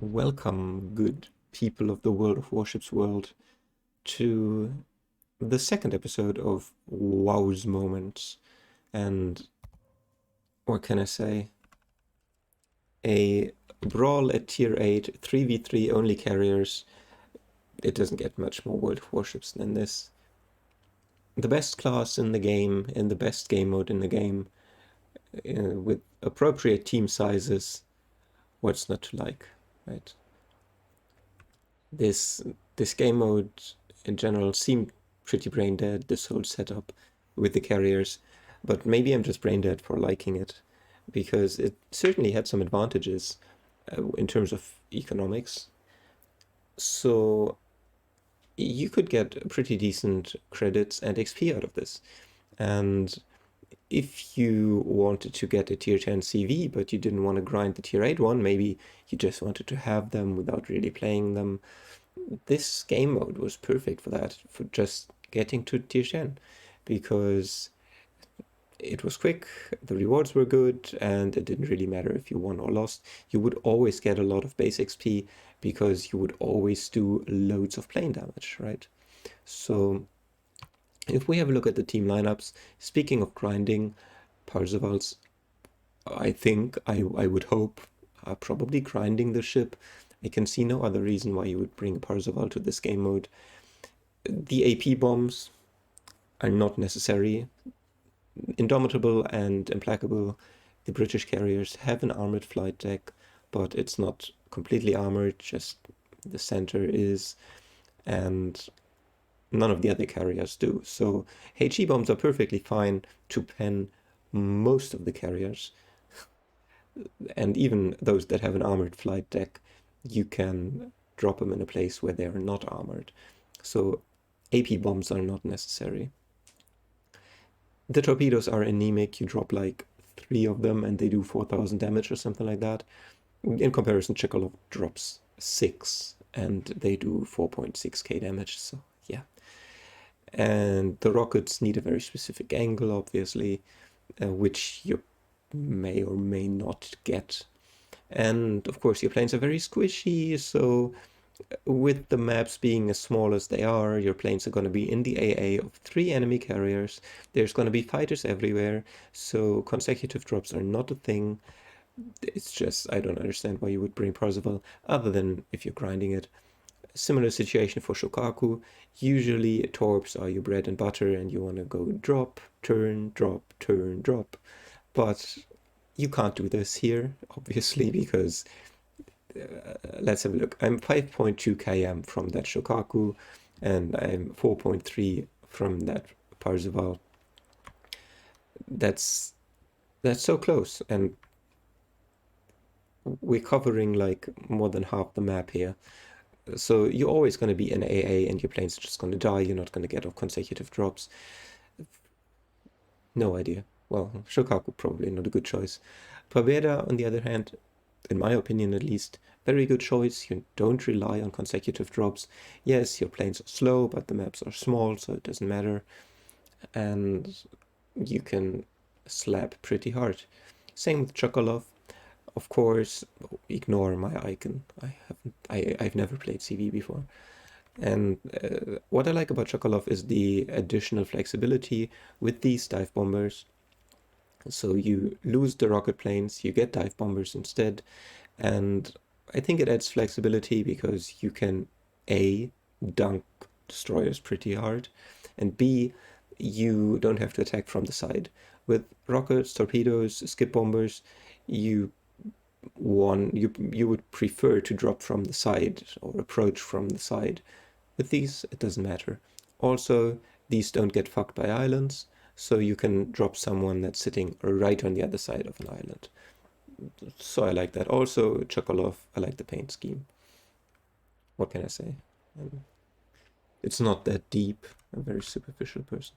Welcome, good people of the World of Warships world, to the second episode of WoWs-Moments. And what can I say? A brawl at tier 8, 3v3 only carriers. It doesn't get much more World of Warships than this. The best class in the game, in the best game mode in the game, with appropriate team sizes. What's not to like, right? This game mode in general seemed pretty brain dead, this whole setup with the carriers, but maybe I'm just brain dead for liking it, because it certainly had some advantages in terms of economics. So you could get pretty decent credits and XP out of this. And if you wanted to get a tier 10 CV, but you didn't want to grind the tier 8 one, maybe you just wanted to have them without really playing them, this game mode was perfect for that, for just getting to tier 10, because it was quick, the rewards were good, and it didn't really matter if you won or lost. You would always get a lot of base XP because you would always do loads of plane damage, right? So if we have a look at the team lineups, speaking of grinding, Parzavals, I think, I would hope, are probably grinding the ship. I can see no other reason why you would bring Parzival to this game mode. The AP bombs are not necessary. Indomitable and Implacable, the British carriers, have an armored flight deck, but it's not completely armored, just the center is, and none of the other carriers do. So HE bombs are perfectly fine to pen most of the carriers, and even those that have an armored flight deck, you can drop them in a place where they are not armored. So AP bombs are not necessary. The torpedoes are anemic. You drop like 3 of them and they do 4,000 damage or something like that. In comparison, Chekolov drops 6 and they do 4.6k damage, so yeah. And the rockets need a very specific angle, obviously, which you may or may not get. And of course, your planes are very squishy, so with the maps being as small as they are, your planes are going to be in the AA of 3 enemy carriers. There's going to be fighters everywhere, so consecutive drops are not a thing. It's just, I don't understand why you would bring Parzival, other than if you're grinding it. Similar situation for Shokaku. Usually torps are your bread and butter and you want to go drop, turn, drop, turn, drop. But you can't do this here, obviously, because let's have a look. I'm 5.2 km from that Shokaku, and I'm 4.3 from that Parzival. That's so close, and we're covering like more than half the map here. So you're always going to be in AA, and your plane's just going to die. You're not going to get off consecutive drops. No idea. Well, Shokaku probably not a good choice. Pavera, on the other hand, in my opinion at least, very good choice. You don't rely on consecutive drops. Yes, your planes are slow, but the maps are small, so it doesn't matter. And you can slap pretty hard. Same with Chokolov. Of course, ignore my icon. I've never played CV before. And what I like about Chokolov is the additional flexibility with these dive bombers. So you lose the rocket planes, you get dive bombers instead, and I think it adds flexibility because you can A, dunk destroyers pretty hard, and B, you don't have to attack from the side. With rockets, torpedoes, skip bombers, you would prefer to drop from the side or approach from the side. With these, it doesn't matter. Also, these don't get fucked by islands, so you can drop someone that's sitting right on the other side of an island. So I like that. Also, Chokolov, I like the paint scheme. What can I say? It's not that deep. I'm a very superficial person.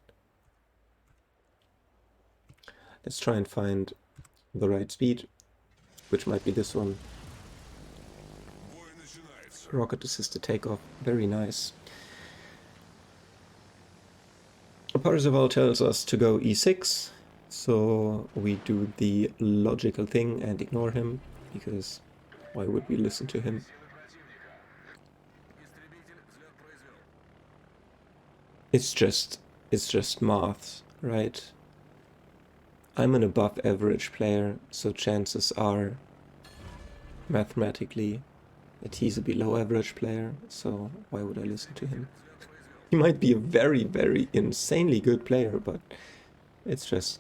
Let's try and find the right speed, which might be this one. Rocket assisted takeoff, very nice. Parzival tells us to go e6, so we do the logical thing and ignore him, because Why would we listen to him? It's just maths, right? I'm an above average player, so chances are mathematically that he's a below average player, so why would I listen to him? He might be a very, very insanely good player, but it's just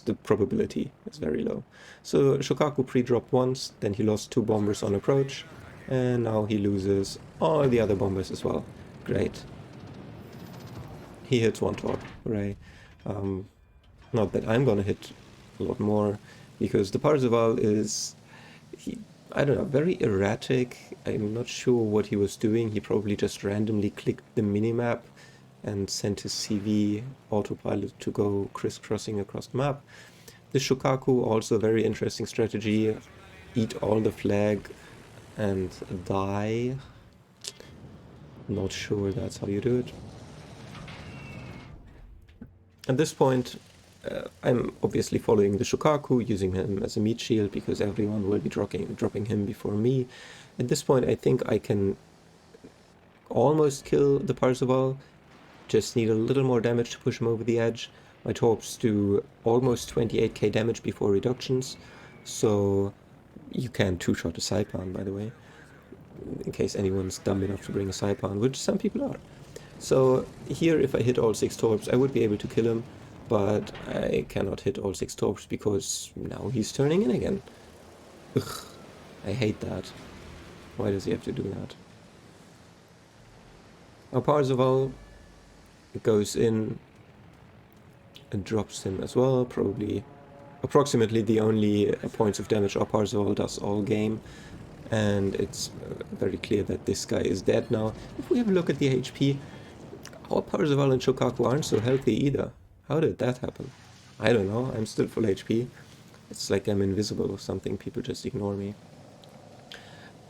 the probability is very low. So Shokaku pre-dropped once, then he lost 2 bombers on approach, and now he loses all the other bombers as well. Great. He hits 1 torp, hooray. Not that I'm gonna hit a lot more, because the Parzival is, I don't know, very erratic. I'm not sure what he was doing. He probably just randomly clicked the minimap and sent his CV autopilot to go crisscrossing across the map. The Shokaku, also a very interesting strategy. Eat all the flag and die. Not sure that's how you do it. At this point, I'm obviously following the Shokaku, using him as a meat shield, because everyone will be dropping him before me. At this point, I think I can almost kill the Parzival. Just need a little more damage to push him over the edge. My torps do almost 28k damage before reductions, so you can two-shot a Saipan, by the way, in case anyone's dumb enough to bring a Saipan, which some people are. So here, if I hit all 6 torps, I would be able to kill him, but I cannot hit all 6 torps because now he's turning in again. Ugh, I hate that. Why does he have to do that? Our Parzival goes in and drops him as well, probably approximately the only points of damage our Parzival does all game, and it's very clear that this guy is dead now. If we have a look at the HP, our Parzival and Shokaku aren't so healthy either. How did that happen? I don't know, I'm still full HP. It's like I'm invisible or something, people just ignore me.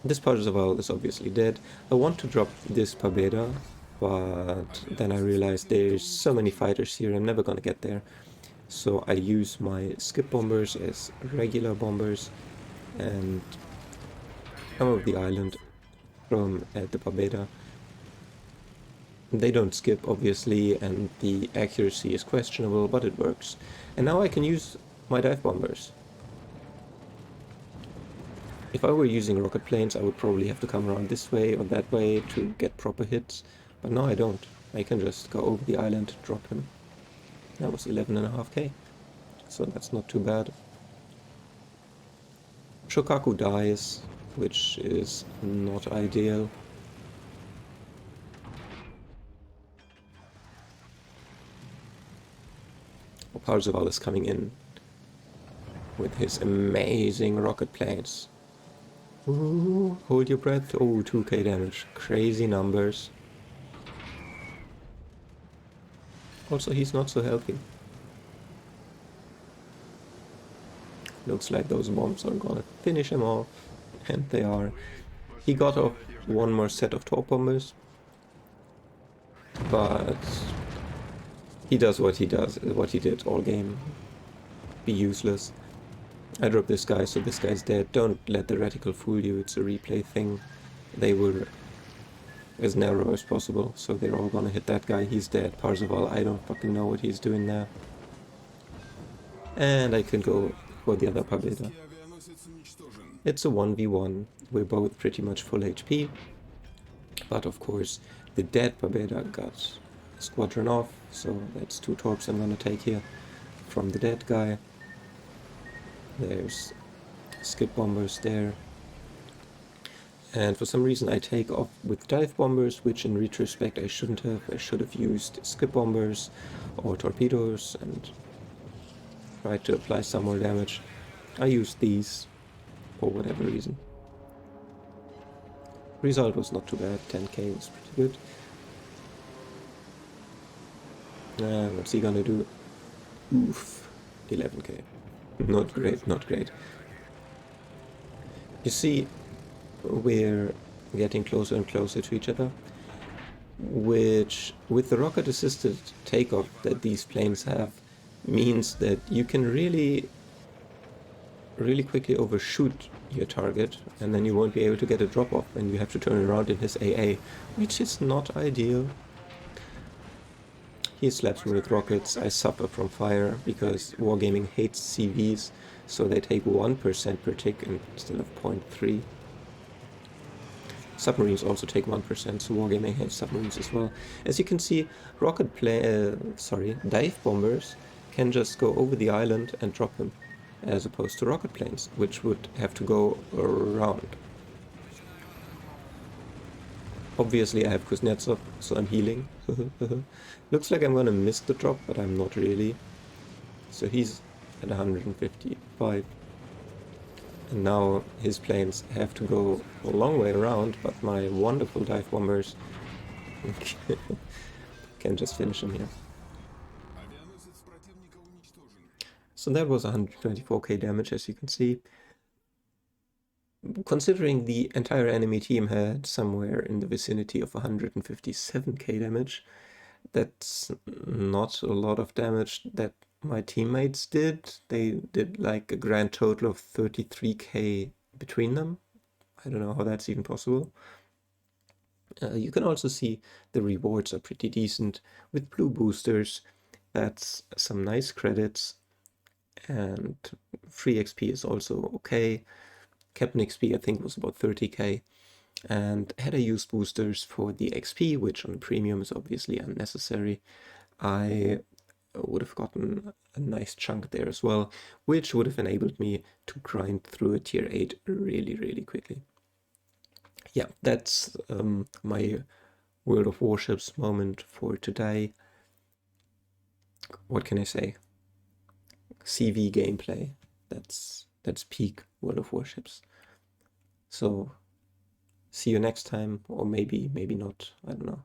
This Parzival is obviously dead. I want to drop this Pabeda, but then I realized there's so many fighters here, I'm never gonna get there. So I use my skip bombers as regular bombers and come over the island from the Pabeda. They don't skip, obviously, and the accuracy is questionable, but it works. And now I can use my dive bombers. If I were using rocket planes, I would probably have to come around this way or that way to get proper hits, but no, I don't. I can just go over the island, drop him. That was 11.5k, so that's not too bad. Shokaku dies, which is not ideal. Parzival is coming in with his amazing rocket planes. Ooh, hold your breath. Oh, 2k damage. Crazy numbers. Also, he's not so healthy. Looks like those bombs are gonna finish him off. And they are. He got off one more set of torp bombers. But he does what he did all game. Be useless. I dropped this guy, so this guy's dead. Don't let the reticle fool you, it's a replay thing. They were as narrow as possible, so they're all gonna hit that guy. He's dead. Parzival, I don't fucking know what he's doing there. And I can go for the other Pabeda. It's a 1v1. We're both pretty much full HP. But of course, the dead Pabeda got squadron off, so that's 2 torps I'm gonna take here from the dead guy. There's skip bombers there. And for some reason I take off with dive bombers, which in retrospect I shouldn't have. I should have used skip bombers or torpedoes and tried to apply some more damage. I used these for whatever reason. Result was not too bad, 10k was pretty good. What's he gonna do? Oof, 11k. Not great, not great. You see, we're getting closer and closer to each other, which, with the rocket-assisted takeoff that these planes have, means that you can really really quickly overshoot your target, and then you won't be able to get a drop off, and you have to turn around in his AA, which is not ideal. He slaps me with rockets, I suffer from fire, because Wargaming hates CVs, so they take 1% per tick instead of 0.3. Submarines also take 1%, so Wargaming hates submarines as well. As you can see, dive bombers can just go over the island and drop him, as opposed to rocket planes, which would have to go around. Obviously I have Kuznetsov, so I'm healing. Looks like I'm gonna miss the drop, but I'm not really. So he's at 155. And now his planes have to go a long way around, but my wonderful dive bombers can just finish him here. So that was 124k damage, as you can see. Considering the entire enemy team had somewhere in the vicinity of 157k damage, that's not a lot of damage that my teammates did. They did like a grand total of 33k between them. I don't know how that's even possible. You can also see the rewards are pretty decent with blue boosters. That's some nice credits, and free XP is also okay. Captain XP I think was about 30k, and had I used boosters for the XP, which on premium is obviously unnecessary, I would have gotten a nice chunk there as well, which would have enabled me to grind through a tier 8 really quickly. Yeah, that's my World of Warships moment for today. What can I say? CV gameplay. That's peak World of Warships. So see you next time, or maybe not, I don't know.